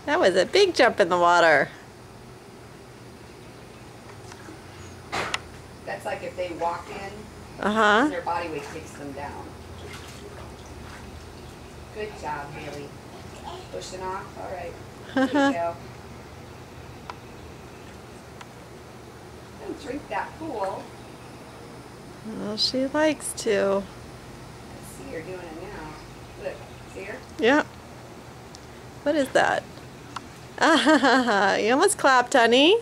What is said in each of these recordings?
That was a big jump in the water. That's like if they walk in, Uh-huh. their body weight takes them down. Good job, Haley. Pushing off. All right. There you go. Don't drink that pool. Well, she likes to. I see her doing it now. Look, see her? Yeah. What is that? Ah, you almost clapped, honey. Yay!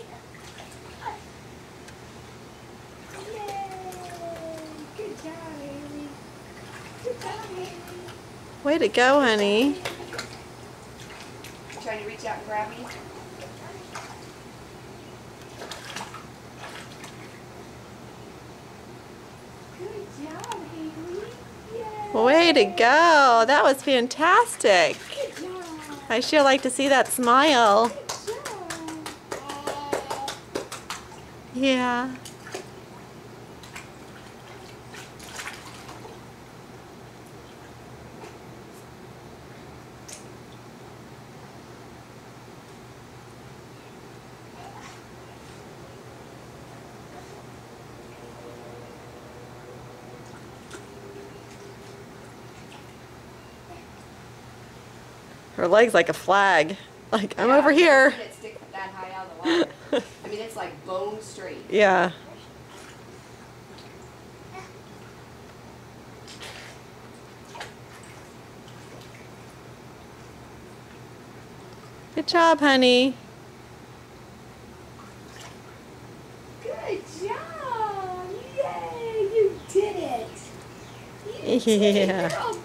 Good job, Haley. Good job, Haley. Way to go, honey. You trying to reach out and grab me? Good job, Haley. Yay! Way to go. That was fantastic. Good job. I sure like to see that smile. Good job. Yeah. Her leg's like a flag. Like, I'm over here. It stick that high out of the water. I mean, it's like bone straight. Yeah. Good job, honey. Good job! Yay! You did it! You did it! Yeah. You're all